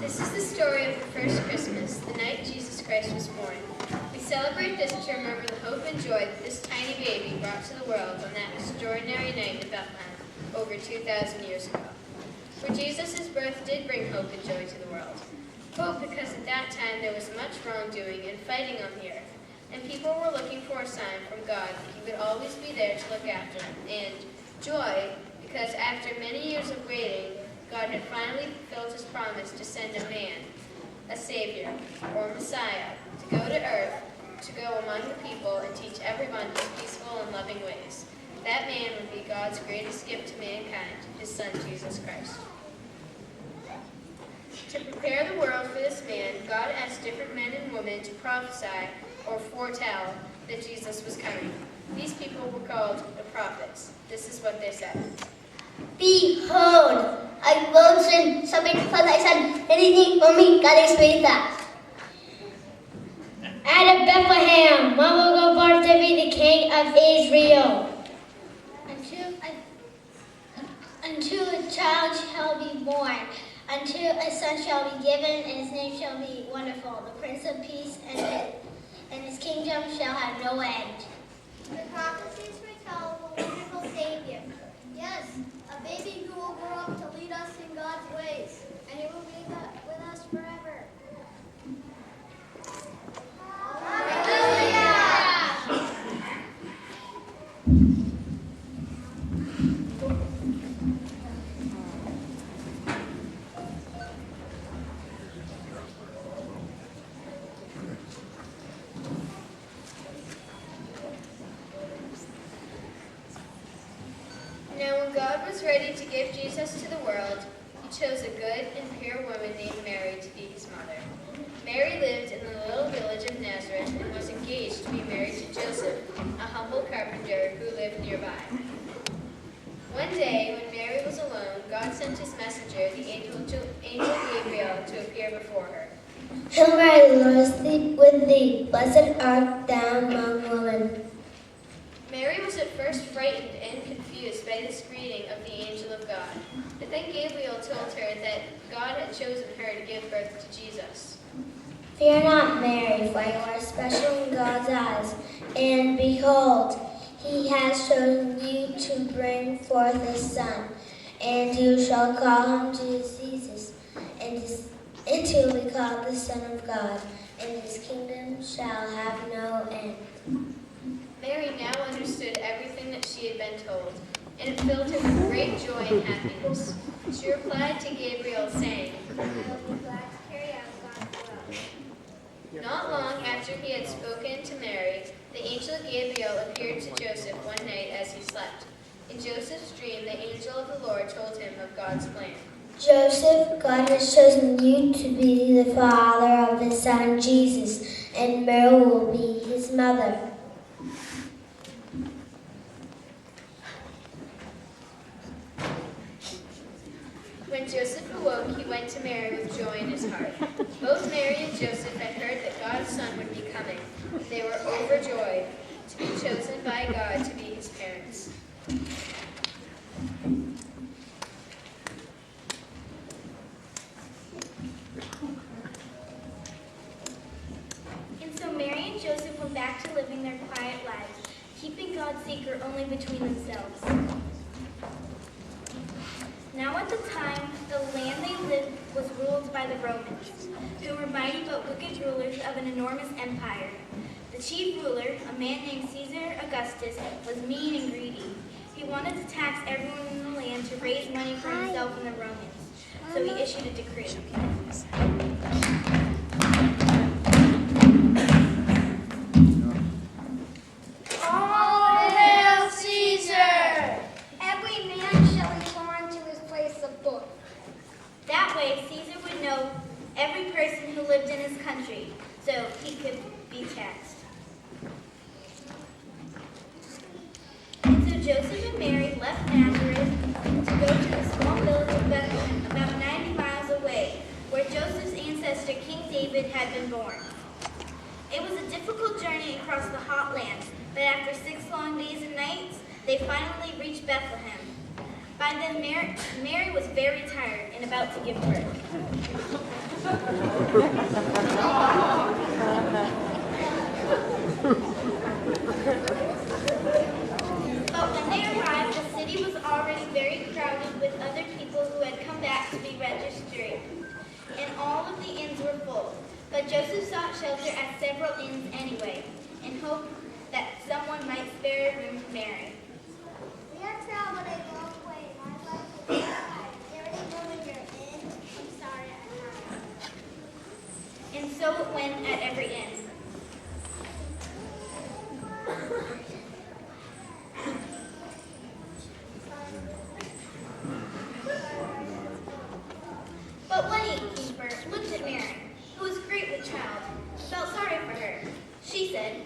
This is the story of the first Christmas, the night Jesus Christ was born. We celebrate this to remember the hope and joy that this tiny baby brought to the world on that extraordinary night in Bethlehem over 2,000 years ago. For Jesus' birth did bring hope and joy to the world. Hope because at that time there was much wrongdoing and fighting on the earth, and people were looking for a sign from God that he would always be there to look after them. And joy because after many years of waiting, God had finally fulfilled his promise to send a man, a Savior, or Messiah, to go to earth, to go among the people and teach everyone his peaceful and loving ways. That man would be God's greatest gift to mankind, his Son, Jesus Christ. To prepare the world for this man, God asked different men and women to prophesy or foretell that Jesus was coming. These people were called the prophets. This is what they said. Behold, I will send something for thy son, anything for me, God is with that. Out of Bethlehem, one will go forth to be the king of Israel. Unto a child shall be born, unto a son shall be given, and his name shall be Wonderful, the Prince of Peace, and his kingdom shall have no end. The prophecies foretell of a wonderful Savior. Yes, a baby who will grow up to lead us in God's ways, and he will be with us forever. Hallelujah! Now when God was ready to give Jesus to the world, he chose a good and pure woman named Mary to be his mother. Mary lived in the little village of Nazareth and was engaged to be married to Joseph, a humble carpenter who lived nearby. One day, when Mary was alone, God sent his messenger, the angel Gabriel, to appear before her. Hail Mary, the Lord is with thee, blessed art thou among women. Mary was at first frightened and confused by this greeting of the angel of God. But then Gabriel told her that God had chosen her to give birth to Jesus. Fear not, Mary, for you are special in God's eyes, and behold, he has chosen you to bring forth a son, and you shall call him Jesus, and he will be called the Son of God, and his kingdom shall have no end. Mary now understood everything that she had been told, and it filled her with great joy and happiness. She replied to Gabriel, saying, I will be glad to carry out God's will. Not long after he had spoken to Mary, the angel Gabriel appeared to Joseph one night as he slept. In Joseph's dream, the angel of the Lord told him of God's plan. Joseph, God has chosen you to be the father of his son Jesus, and Mary will be his mother. When Joseph awoke, he went to Mary with joy in his heart. Both Mary and Joseph had heard that God's son would be coming. They were overjoyed to be chosen by God to be his parents. And so Mary and Joseph went back to living their quiet lives, keeping God's secret only between themselves. Now at the time, the land they lived was ruled by the Romans, who were mighty but wicked rulers of an enormous empire. The chief ruler, a man named Caesar Augustus, was mean and greedy. He wanted to tax everyone in the land to raise money for himself and the Romans, so he issued a decree. All hail Caesar! Every man shall return to his place of birth. That way, Caesar would know every person who lived in his country, so he could be taxed. And so Joseph and Mary left Nazareth to go to the small village of Bethlehem, about 90 miles away, where Joseph's ancestor, King David, had been born. It was a difficult journey across the hot land, but after 6 long days and nights, they finally reached Bethlehem. By then, Mary was very tired and about to give birth. But when they arrived, the city was already very crowded with other people who had come back to be registering, and all of the inns were full. But Joseph sought shelter at several inns anyway, in hope that someone might spare a room for Mary. We have traveled a long way, and I'd like to be inside. Is there any room in your inn? I'm sorry, I can't. And so it went at every inn. But one innkeeper looked at Mary, who was great with child, and felt sorry for her. She said,